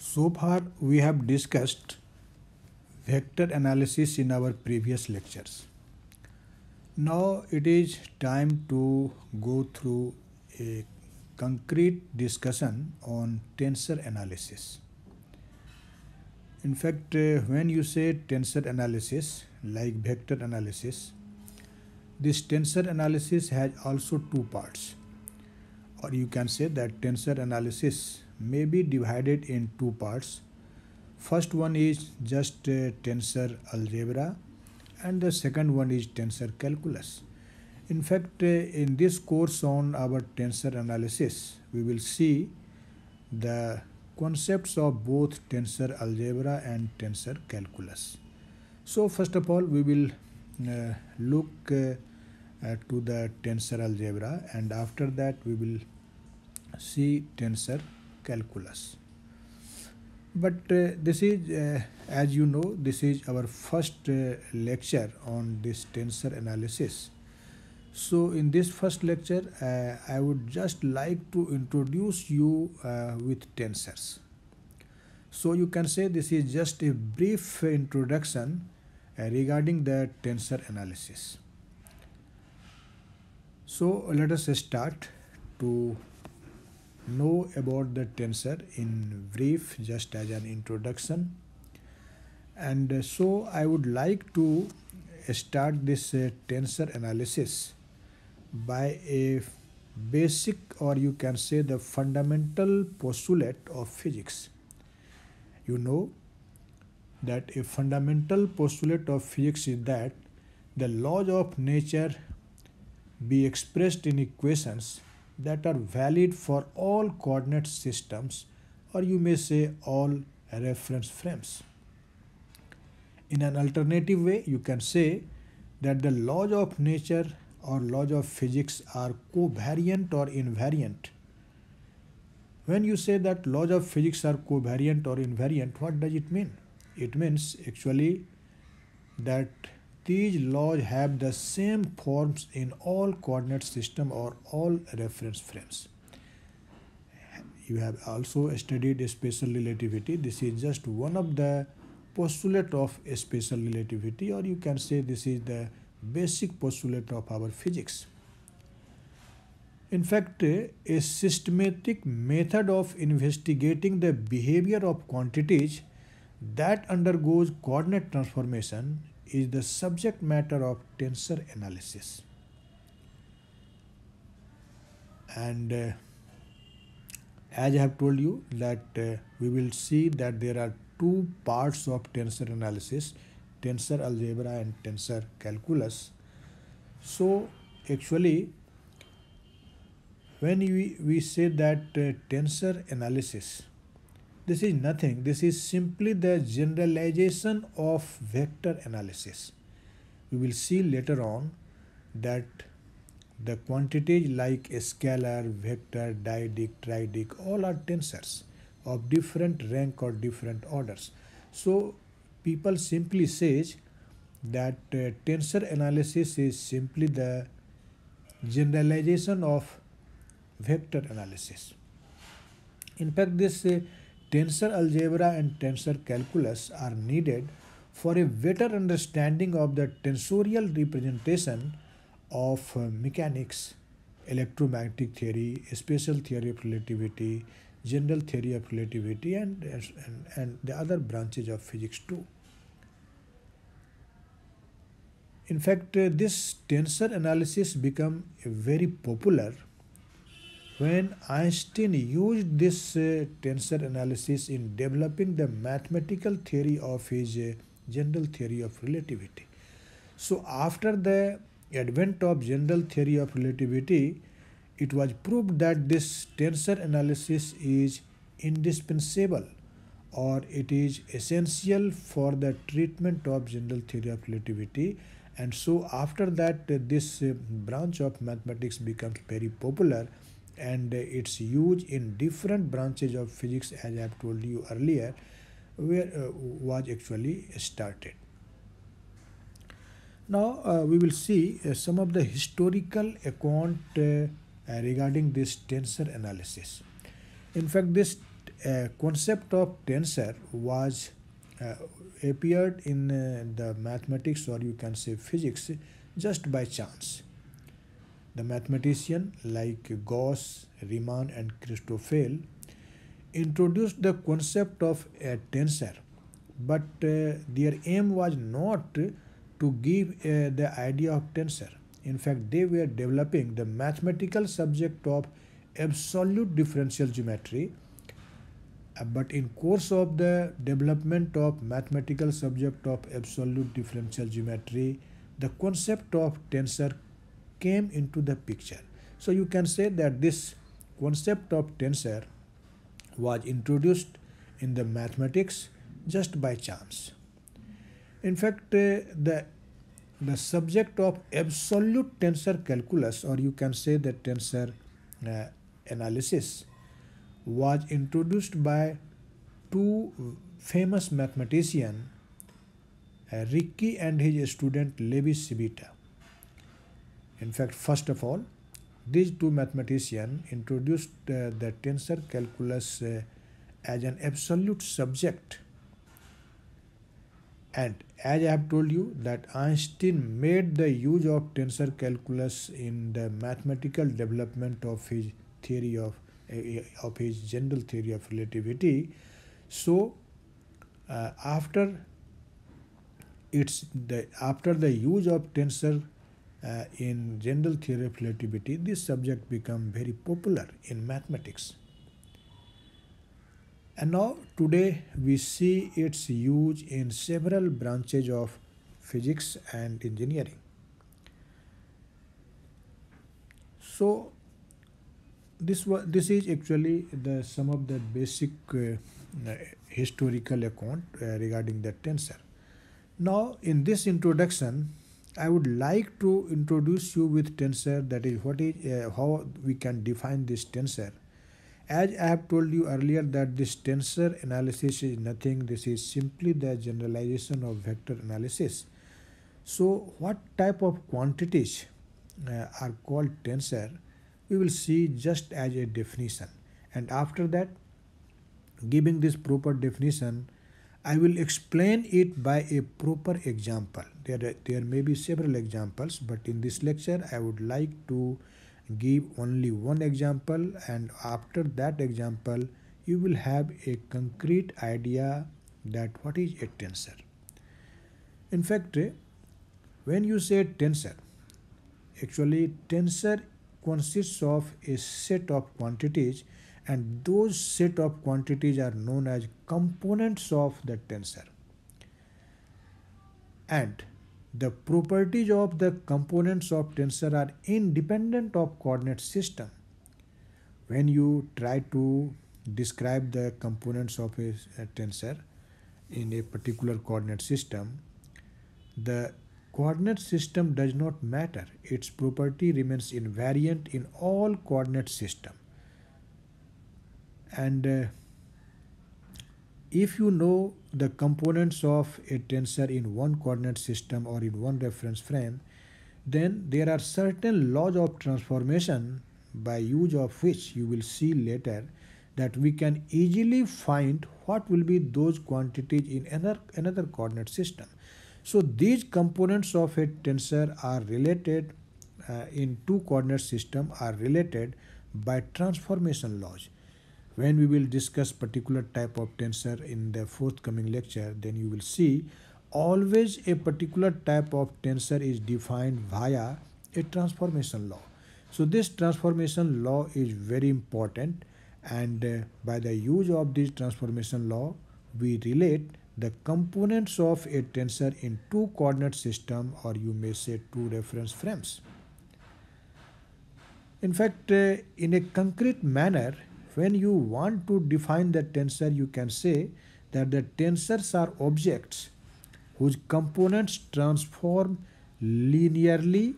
So far, we have discussed vector analysis in our previous lectures. Now it is time to go through a concrete discussion on tensor analysis. In fact, when you say tensor analysis, like vector analysis, this tensor analysis has also two parts. Or you can say that tensor analysis may be divided in two parts. First one is just tensor algebra and the second one is tensor calculus. In fact, in this course on our tensor analysis, we will see the concepts of both tensor algebra and tensor calculus. So first of all, we will look to the tensor algebra, and after that we will see tensor calculus. But this is, as you know, this is our first lecture on this tensor analysis. So in this first lecture, I would just like to introduce you with tensors. So you can say this is just a brief introduction regarding the tensor analysis. So let us start to know about the tensor in brief, just as an introduction. And so I would like to start this tensor analysis by a basic, or you can say the fundamental postulate of physics. You know that a fundamental postulate of physics is that the laws of nature be expressed in equations that are valid for all coordinate systems, or you may say all reference frames. In an alternative way, you can say that the laws of nature or laws of physics are covariant or invariant. When you say that laws of physics are covariant or invariant, what does it mean? It means actually that these laws have the same forms in all coordinate system or all reference frames. You have also studied special relativity. This is just one of the postulate of special relativity, or you can say this is the basic postulate of our physics. In fact, a systematic method of investigating the behavior of quantities that undergoes coordinate transformation is the subject matter of tensor analysis. And as I have told you that we will see that there are two parts of tensor analysis, tensor algebra and tensor calculus. So actually, when we say that tensor analysis, this is nothing. This is simply the generalization of vector analysis. We will see later on that the quantities like scalar, vector, dyadic, triadic, all are tensors of different rank or different orders. So people simply say that tensor analysis is simply the generalization of vector analysis. In fact, this tensor algebra and tensor calculus are needed for a better understanding of the tensorial representation of mechanics, electromagnetic theory, special theory of relativity, general theory of relativity, and the other branches of physics too. In fact, this tensor analysis became very popular when Einstein used this tensor analysis in developing the mathematical theory of his general theory of relativity. So after the advent of general theory of relativity, it was proved that this tensor analysis is indispensable, or it is essential for the treatment of general theory of relativity. And so after that, this branch of mathematics becomes very popular, and its use in different branches of physics, as I have told you earlier, was actually started. Now we will see some of the historical account regarding this tensor analysis. In fact, this concept of tensor was appeared in the mathematics, or you can say physics, just by chance. The mathematician like Gauss, Riemann and Christoffel introduced the concept of a tensor, but their aim was not to give the idea of tensor. In fact, they were developing the mathematical subject of absolute differential geometry. But in course of the development of mathematical subject of absolute differential geometry, the concept of tensor came into the picture. So you can say that this concept of tensor was introduced in the mathematics just by chance. In fact, the subject of absolute tensor calculus, or you can say the tensor analysis, was introduced by two famous mathematicians, Ricci and his student Levi Civita. In fact, first of all, these two mathematicians introduced the tensor calculus as an absolute subject. And as I have told you that Einstein made the use of tensor calculus in the mathematical development of his theory of his general theory of relativity. So after the use of tensor in general theory of relativity, this subject became very popular in mathematics. And now today we see its use in several branches of physics and engineering. So this is actually some of the basic historical account regarding the tensor. Now in this introduction, I would like to introduce you with tensor, that is how we can define this tensor. As I have told you earlier that this tensor analysis is nothing, this is simply the generalization of vector analysis. So what type of quantities are called tensor, we will see just as a definition, and after that, giving this proper definition, I will explain it by a proper example. There may be several examples, but in this lecture I would like to give only one example, and after that example you will have a concrete idea that what is a tensor. In fact, when you say tensor, actually tensor consists of a set of quantities, and those set of quantities are known as components of the tensor. And the properties of the components of tensor are independent of coordinate system. When you try to describe the components of a tensor in a particular coordinate system, the coordinate system does not matter. Its property remains invariant in all coordinate system. And if you know the components of a tensor in one coordinate system or in one reference frame, then there are certain laws of transformation by use of which you will see later that we can easily find what will be those quantities in another coordinate system. So these components of a tensor are related in two coordinate system are related by transformation laws. When we will discuss particular type of tensor in the forthcoming lecture, then you will see always a particular type of tensor is defined via a transformation law. So this transformation law is very important, and by the use of this transformation law, we relate the components of a tensor in two coordinate system, or you may say two reference frames. In fact, in a concrete manner, when you want to define the tensor, you can say that the tensors are objects whose components transform linearly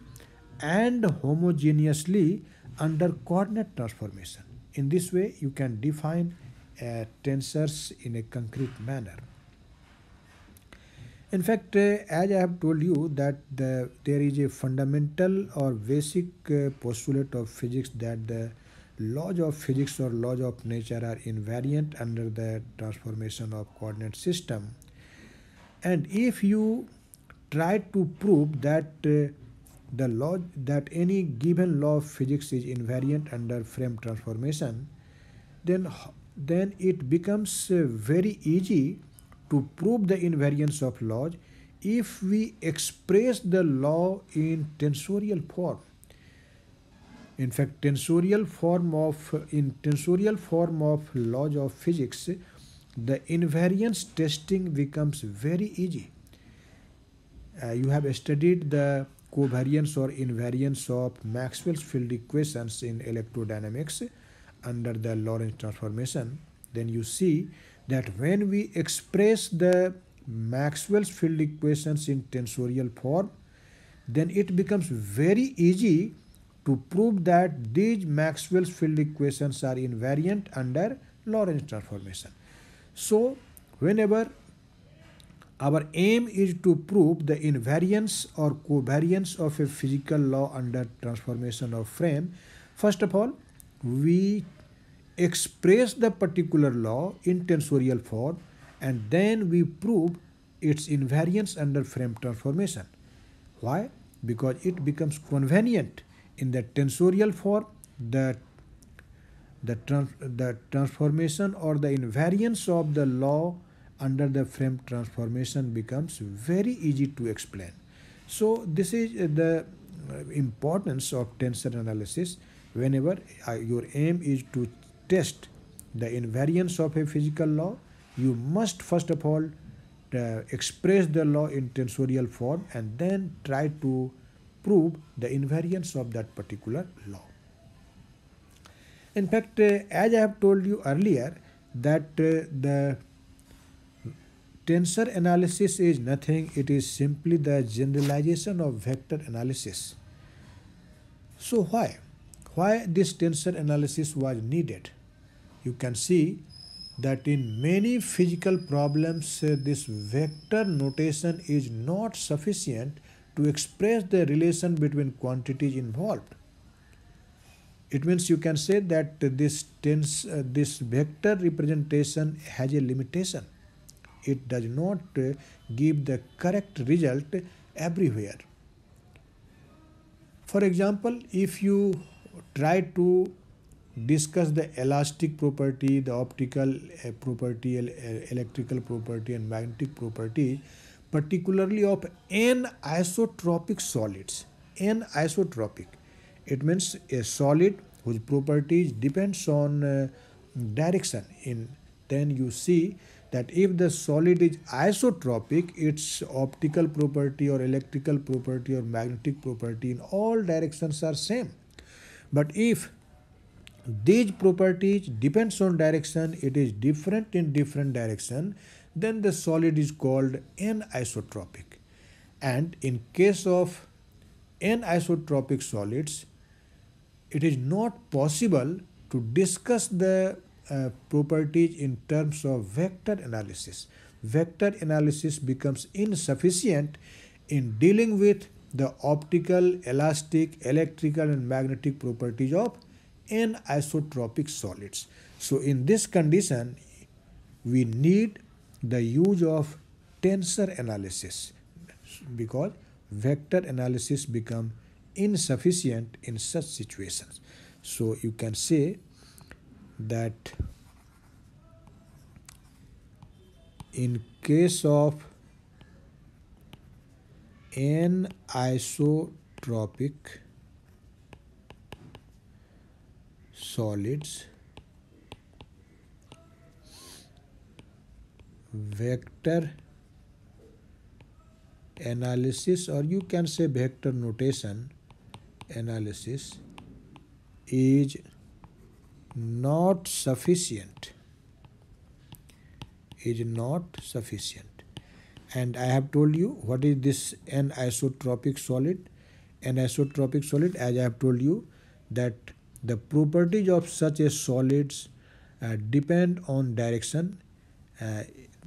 and homogeneously under coordinate transformation. In this way, you can define tensors in a concrete manner. In fact, as I have told you that there is a fundamental or basic postulate of physics that the laws of physics or laws of nature are invariant under the transformation of coordinate system. And if you try to prove that the law that any given law of physics is invariant under frame transformation, then then it becomes very easy to prove the invariance of laws if we express the law in tensorial form. In fact, in tensorial form of laws of physics, the invariance testing becomes very easy. You have studied the covariance or invariance of Maxwell's field equations in electrodynamics under the Lorentz transformation. Then you see that when we express the Maxwell's field equations in tensorial form, then it becomes very easy to prove that these Maxwell's field equations are invariant under Lorentz transformation. So whenever our aim is to prove the invariance or covariance of a physical law under transformation of frame, first of all, we express the particular law in tensorial form and then we prove its invariance under frame transformation. Why? Because it becomes convenient in the tensorial form. The transformation or the invariance of the law under the frame transformation becomes very easy to explain. So this is the importance of tensor analysis. Whenever your aim is to test the invariance of a physical law, you must first of all express the law in tensorial form and then try to prove the invariance of that particular law. In fact, as I have told you earlier, that the tensor analysis is nothing, it is simply the generalization of vector analysis. So why? Why this tensor analysis was needed? You can see that in many physical problems, this vector notation is not sufficient to express the relation between quantities involved. It means you can say that this vector representation has a limitation. It does not give the correct result everywhere. For example, if you try to discuss the elastic property, the optical property, electrical property and magnetic property, particularly of anisotropic solids. Anisotropic. It means a solid whose properties depends on direction. Then you see that if the solid is isotropic, its optical property or electrical property or magnetic property in all directions are same. But if these properties depends on direction, it is different in different direction, then the solid is called anisotropic. And in case of anisotropic solids, it is not possible to discuss the properties in terms of vector analysis. Vector analysis becomes insufficient in dealing with the optical, elastic, electrical and magnetic properties of anisotropic solids. So in this condition, we need the use of tensor analysis because vector analysis becomes insufficient in such situations. So you can say that in case of anisotropic solids, vector analysis, or you can say vector notation analysis, is not sufficient. And I have told you what is this anisotropic solid. Anisotropic solid, as I have told you, that the properties of such a solids depend on direction.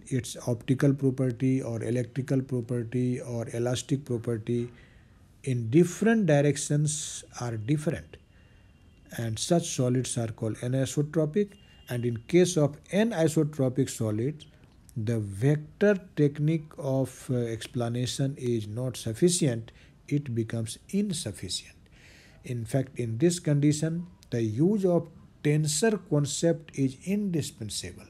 Its optical property or electrical property or elastic property in different directions are different. and such solids are called anisotropic. And in case of anisotropic solids, the vector technique of explanation is not sufficient, it becomes insufficient. In fact, in this condition, the use of tensor concept is indispensable.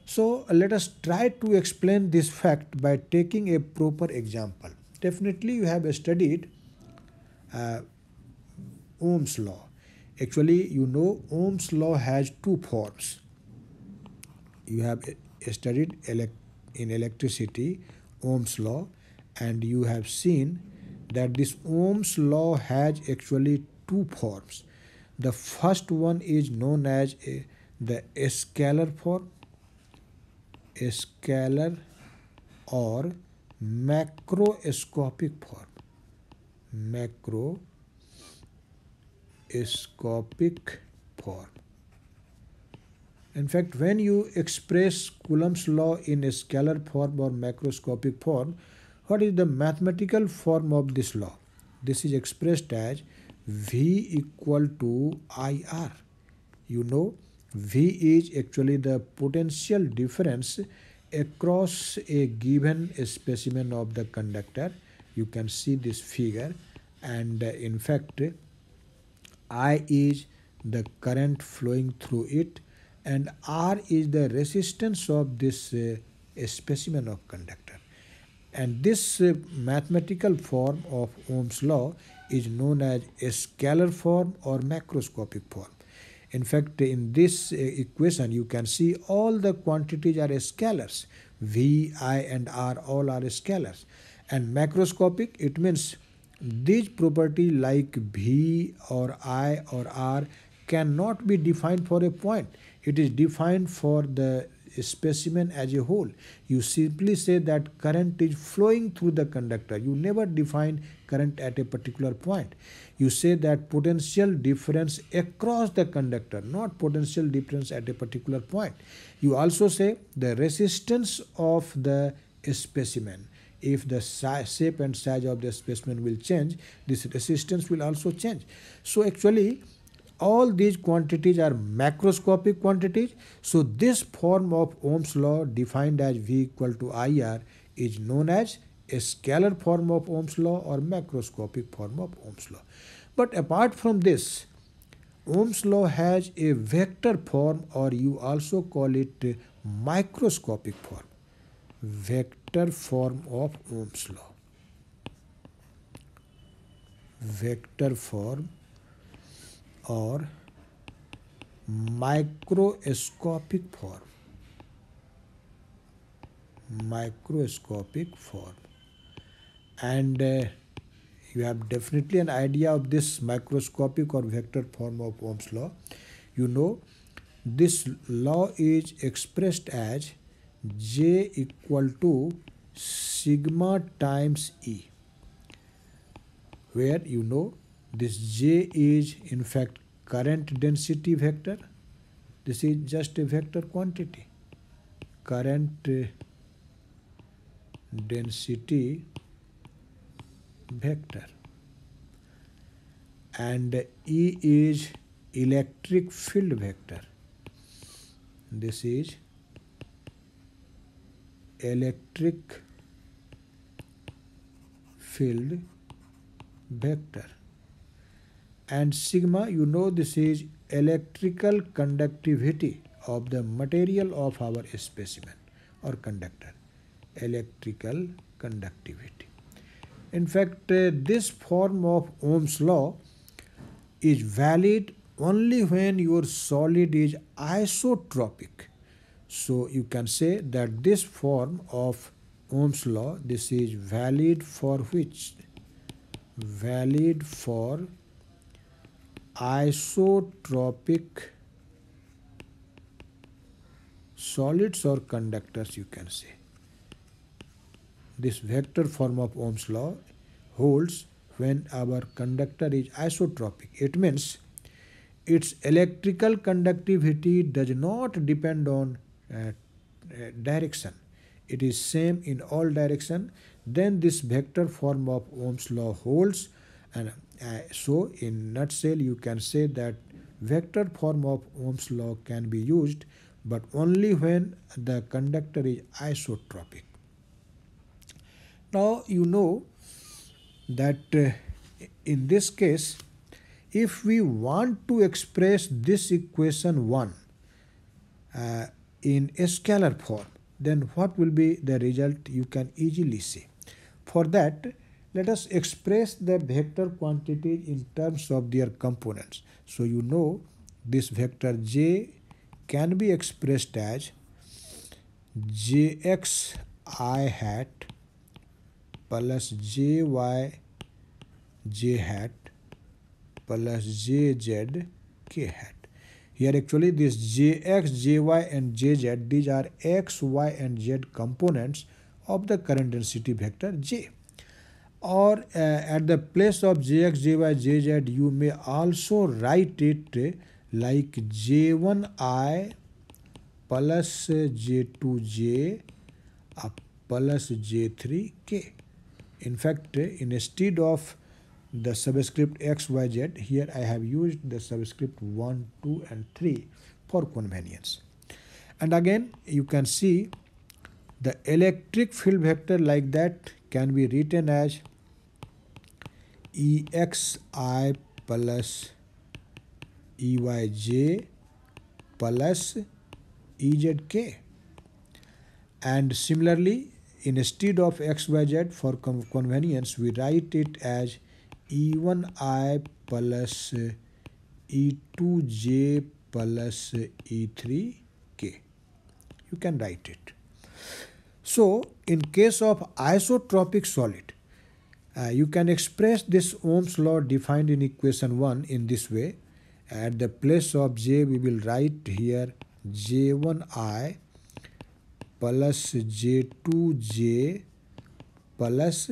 So let us try to explain this fact by taking a proper example. Definitely you have studied Ohm's law. Actually, you know Ohm's law has two forms. You have studied in electricity Ohm's law, and you have seen that this Ohm's law has actually two forms. The first one is known as the scalar form, a scalar or macroscopic form. Macroscopic form. In fact, when you express Coulomb's law in a scalar form or macroscopic form, what is the mathematical form of this law? This is expressed as V equal to IR. You know, V is actually the potential difference across a given specimen of the conductor. You can see this figure, and in fact, I is the current flowing through it, and R is the resistance of this specimen of conductor. And this mathematical form of Ohm's law is known as a scalar form or macroscopic form. In fact, in this equation, you can see all the quantities are scalars. V, I, and R all are scalars. And macroscopic, it means these properties like V or I or R cannot be defined for a point. It is defined for the specimen as a whole. You simply say that current is flowing through the conductor. You never define current at a particular point. You say that potential difference across the conductor, not potential difference at a particular point. You also say the resistance of the specimen. If the shape and size of the specimen will change, this resistance will also change. So actually, all these quantities are macroscopic quantities. So this form of Ohm's law, defined as V equal to IR, is known as a scalar form of Ohm's law or macroscopic form of Ohm's law. But apart from this, Ohm's law has a vector form, or you also call it microscopic form. Vector form of Ohm's law. Vector form or microscopic form. Microscopic form. And you have definitely an idea of this microscopic or vector form of Ohm's law. You know, this law is expressed as J equal to sigma times E, where you know this J is in fact current density vector. This is just a vector quantity. Current density vector. And E is electric field vector. This is electric field vector. And sigma, you know, this is electrical conductivity of the material of our specimen or conductor. Electrical conductivity. In fact, this form of Ohm's law is valid only when your solid is isotropic. So you can say that this form of Ohm's law, this is valid for which? Valid for isotropic solids or conductors, you can say. This vector form of Ohm's law holds when our conductor is isotropic. It means its electrical conductivity does not depend on direction. It is same in all direction. Then this vector form of Ohm's law holds. And so in nutshell, you can say that vector form of Ohm's law can be used, but only when the conductor is isotropic. Now you know that in this case, if we want to express this equation 1 in a scalar form, then what will be the result? You can easily see. For that, let us express the vector quantities in terms of their components. So you know this vector j can be expressed as jx I hat plus jy j hat plus jz k hat. Here actually this jx, jy and jz, these are x, y and z components of the current density vector j. Or at the place of jx, jy, jz, you may also write it like j1i plus j2j plus j3k. In fact, instead of the subscript x, y, z, here I have used the subscript 1, 2 and 3 for convenience. And again you can see the electric field vector like that can be written as exi plus eyj plus ezk. And similarly, instead of xyz, for convenience we write it as e1i plus e2j plus e3k. You can write it. So in case of isotropic solid, you can express this Ohm's law defined in equation 1 in this way. At the place of j we will write here j1i plus j2j plus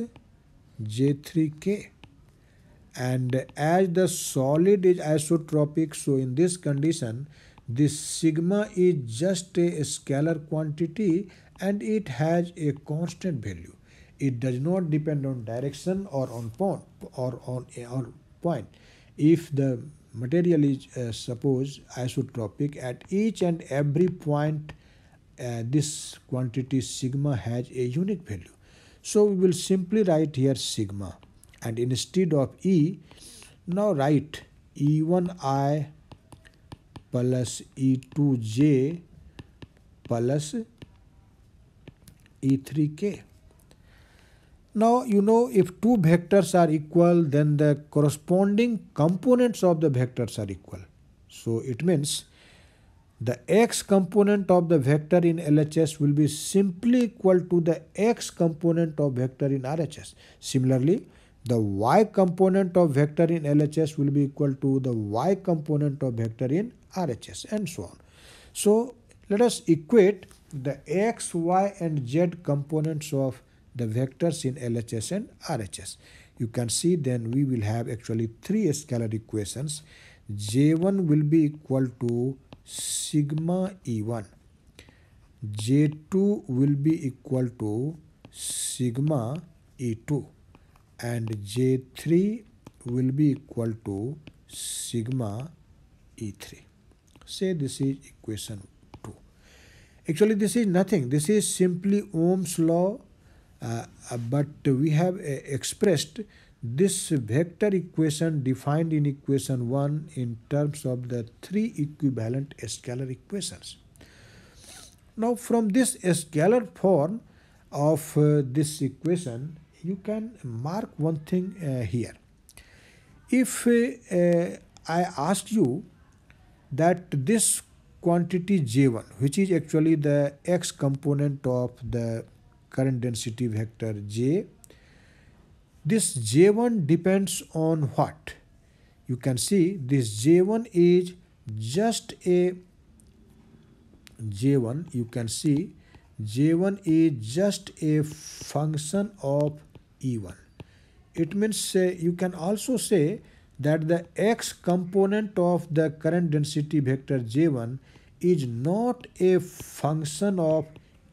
j3k. And as the solid is isotropic, so in this condition this sigma is just a scalar quantity and it has a constant value. It does not depend on direction or on point. If the material is suppose isotropic, at each and every point this quantity sigma has a unique value. So we will simply write here sigma, and instead of E, now write E1I plus E2J plus E3K. Now you know if two vectors are equal, then the corresponding components of the vectors are equal. So it means the x component of the vector in LHS will be simply equal to the x component of vector in RHS. Similarly, the y component of vector in LHS will be equal to the y component of vector in RHS, and so on. So let us equate the x, y and z components of the vectors in LHS and RHS. You can see then we will have actually three scalar equations. J1 will be equal to sigma E1, J2 will be equal to sigma E2, and J3 will be equal to sigma E3. Say this is equation 2. Actually this is nothing, this is simply Ohm's law, but we have expressed this vector equation defined in equation 1 in terms of the three equivalent scalar equations. Now from this scalar form of this equation, you can mark one thing here. If I ask you that this quantity J1, which is actually the x component of the current density vector J, this J1 depends on what? You can see this J1 is just a J1, you can see J1 is just a function of E1. It means you can also say that the x component of the current density vector J1 is not a function of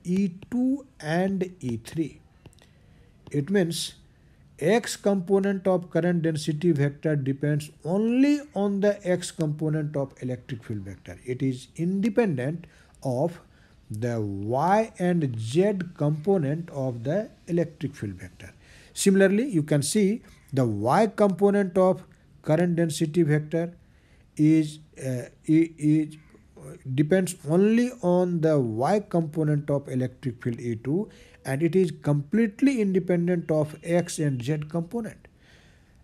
E2 and E3. It means x component of current density vector depends only on the x component of electric field vector. It is independent of the y and z component of the electric field vector. Similarly, you can see the y component of current density vector is depends only on the y component of electric field E2, and it is completely independent of x and z component.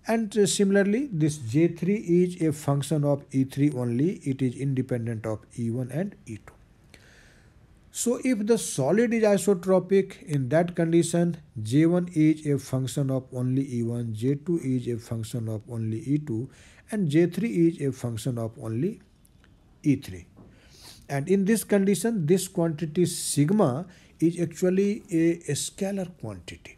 And similarly, this J3 is a function of E3 only. It is independent of E1 and E2. So if the solid is isotropic, in that condition, J1 is a function of only E1, J2 is a function of only E2, and J3 is a function of only E3. And in this condition, this quantity sigma is actually a scalar quantity.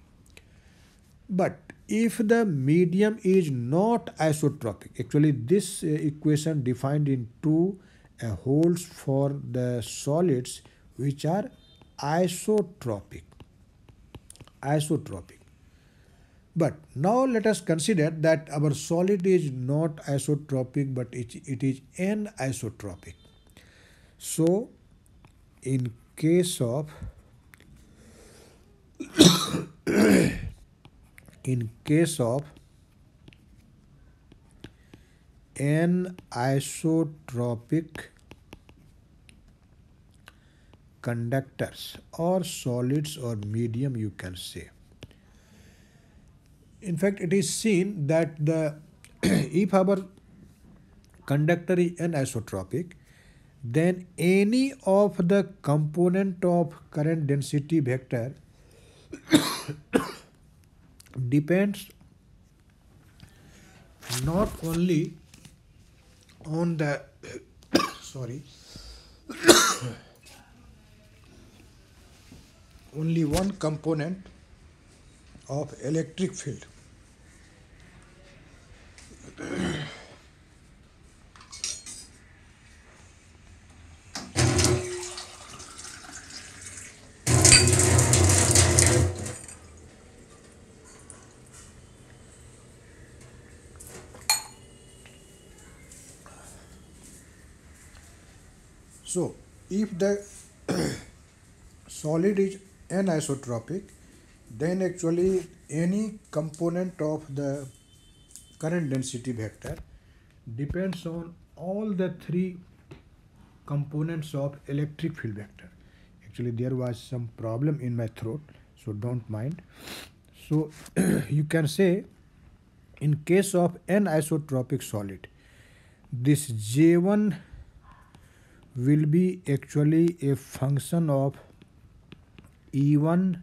But if the medium is not isotropic, actually this equation defined in two holds for the solids which are isotropic. But now let us consider that our solid is not isotropic, but it is anisotropic. So in case of anisotropic conductors or solids or medium, you can say. In fact, it is seen that if our conductor is anisotropic, then any of the component of current density vector depends not only on the only one component of electric field. So if the solid is anisotropic, then actually any component of the current density vector depends on all the three components of electric field vector. Actually, there was some problem in my throat, so don't mind. So you can say in case of anisotropic solid, this J1 will be actually a function of E1,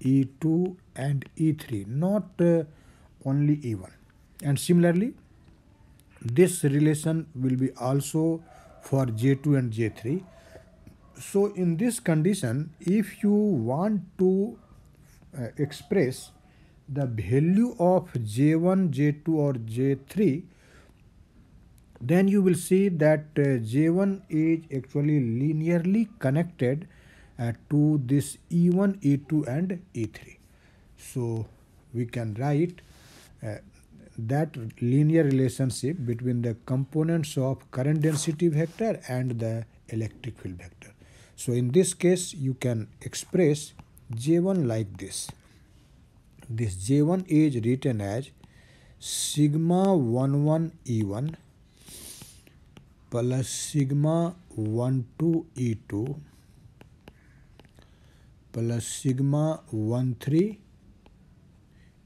E2 and E3, not only E1. And similarly, this relation will be also for J2 and J3. So in this condition, if you want to express the value of J1, J2 or J3, then you will see that J1 is actually linearly connected to this E1, E2 and E3. So we can write that linear relationship between the components of current density vector and the electric field vector. So in this case, you can express J1 like this. This J1 is written as sigma 11 E1 plus sigma 12 E2 plus sigma 13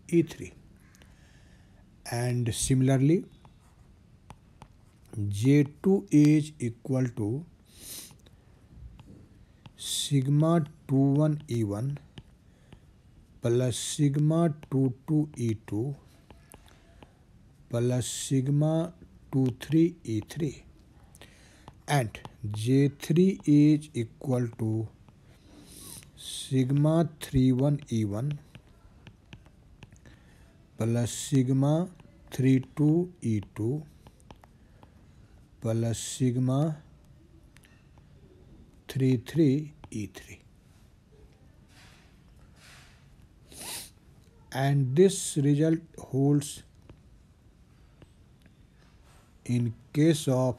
E3. And similarly, J2 is equal to sigma 21 E1 plus sigma 22 E2 plus sigma 23 E3, and J3 is equal to sigma 31 E1 plus sigma 32 E2 plus sigma 33 E3. and this result holds in case of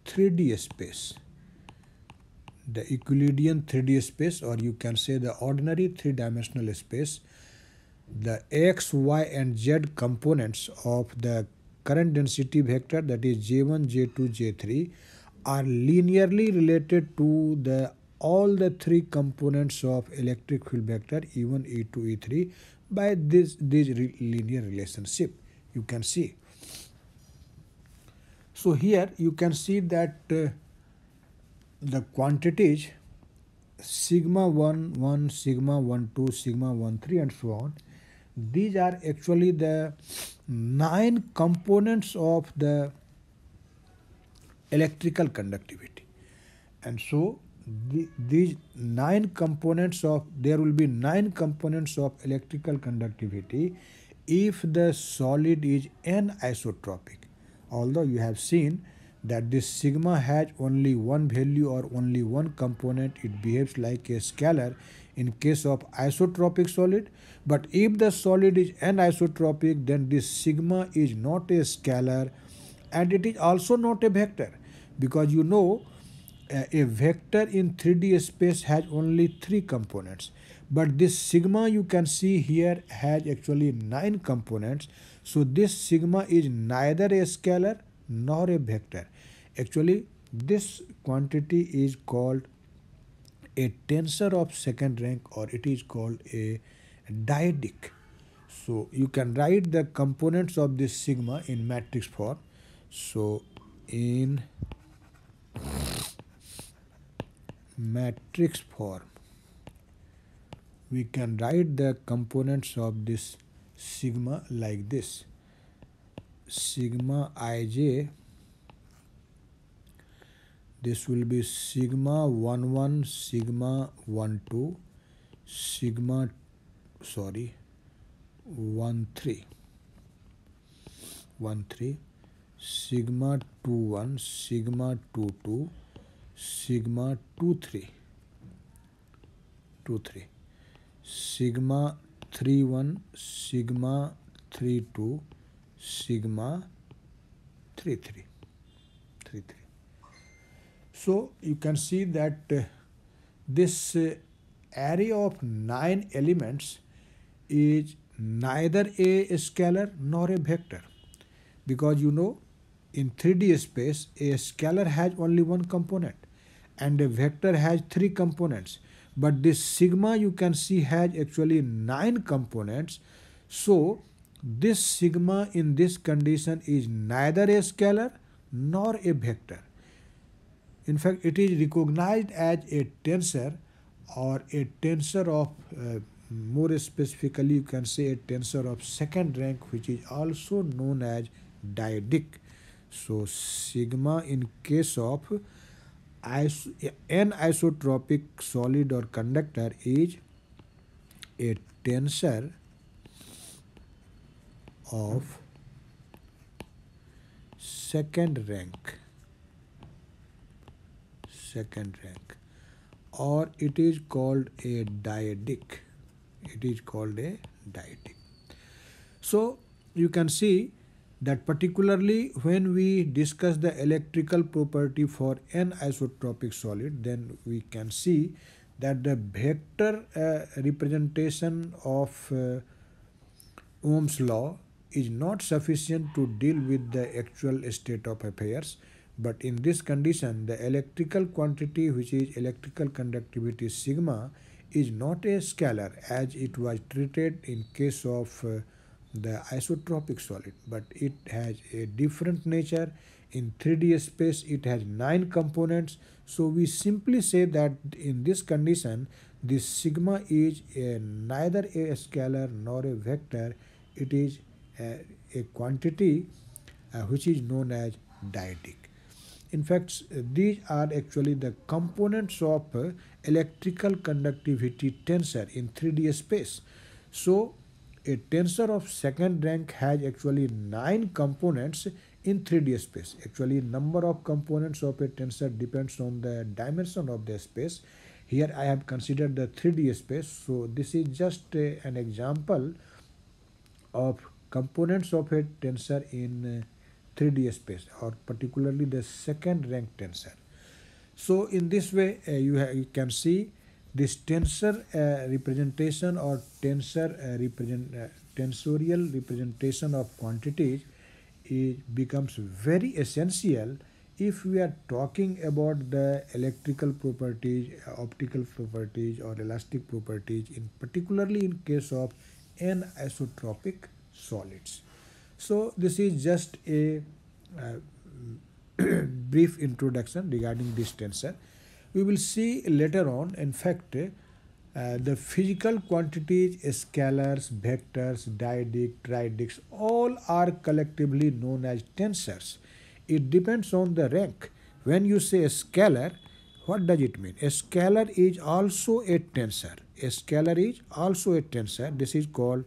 3D space, the Euclidean 3D space, or you can say the ordinary three-dimensional space. The x, y and z components of the current density vector, that is J1, J2, J3, are linearly related to all the three components of electric field vector E1, E2, E3 by this linear relationship. You can see. So here you can see that the quantities sigma 1, 1, sigma 1, 2, sigma 1, 3 and so on, these are actually the 9 components of the electrical conductivity. And so these 9 components of, there will be 9 components of electrical conductivity if the solid is anisotropic. Although you have seen that this sigma has only one value or only one component, it behaves like a scalar in case of isotropic solid. But if the solid is anisotropic, then this sigma is not a scalar and it is also not a vector, because you know a vector in 3D space has only 3 components. But this sigma you can see here has actually 9 components. So this sigma is neither a scalar nor a vector. Actually, this quantity is called a tensor of second rank, or it is called a dyadic. So you can write the components of this sigma in matrix form. So in matrix form, we can write the components of this sigma like this. Sigma ij, this will be sigma 1 1, sigma 1 2, sigma 1 3, sigma 2 1, sigma 2 2, sigma 2 3, sigma 3 1, sigma 3 2, sigma 3 3. So you can see that this array of 9 elements is neither a scalar nor a vector, because you know in 3D space a scalar has only one component and a vector has 3 components. But this sigma you can see has actually 9 components. So this sigma in this condition is neither a scalar nor a vector. In fact, it is recognized as a tensor, or a tensor of, more specifically you can say a tensor of second rank, which is also known as dyadic. So sigma in case of anisotropic solid or conductor is a tensor of second rank, or it is called a dyadic. So you can see that particularly when we discuss the electrical property for anisotropic solid, then we can see that the vector representation of Ohm's law is not sufficient to deal with the actual state of affairs. But in this condition, the electrical quantity, which is electrical conductivity sigma, is not a scalar as it was treated in case of the isotropic solid, but it has a different nature. In 3D space, it has 9 components. So we simply say that in this condition, this sigma is neither a scalar nor a vector. It is a quantity which is known as dyadic. In fact, these are actually the components of electrical conductivity tensor in 3D space. So a tensor of second rank has actually 9 components in 3D space. Actually, number of components of a tensor depends on the dimension of the space. Here I have considered the 3D space, so this is just an example of components of a tensor in 3D space, or particularly the second rank tensor. So in this way, you can see this tensor representation or tensorial representation of quantities becomes very essential if we are talking about the electrical properties, optical properties, or elastic properties, in particularly in case of anisotropic solids. So this is just a brief introduction regarding this tensor. We will see later on, in fact, the physical quantities, scalars, vectors, dyadic, triadics, all are collectively known as tensors. It depends on the rank. When you say a scalar, what does it mean? A scalar is also a tensor. A scalar is also a tensor. This is called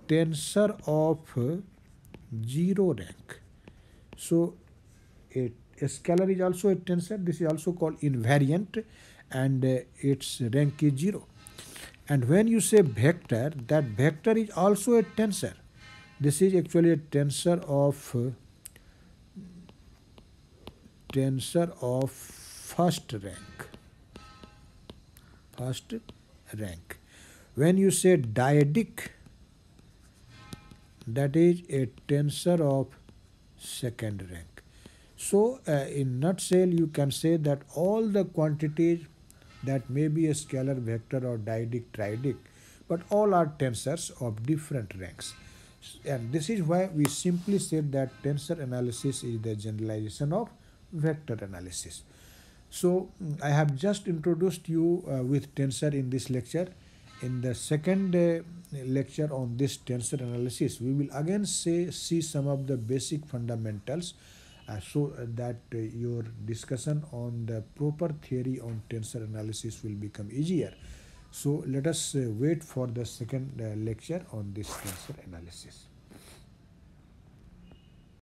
tensor of zero rank. So a scalar is also a tensor. This is also called invariant, and its rank is 0. And when you say vector, that vector is also a tensor. This is actually a tensor of first rank. First rank. When you say dyadic, that is a tensor of second rank. So in nutshell, you can say that all the quantities that may be a scalar, vector, or dyadic, triadic, but all are tensors of different ranks. And this is why we simply said that tensor analysis is the generalization of vector analysis. So I have just introduced you with tensor in this lecture. In the second lecture on this tensor analysis, we will again see some of the basic fundamentals, so that your discussion on the proper theory on tensor analysis will become easier. So let us wait for the second lecture on this tensor analysis.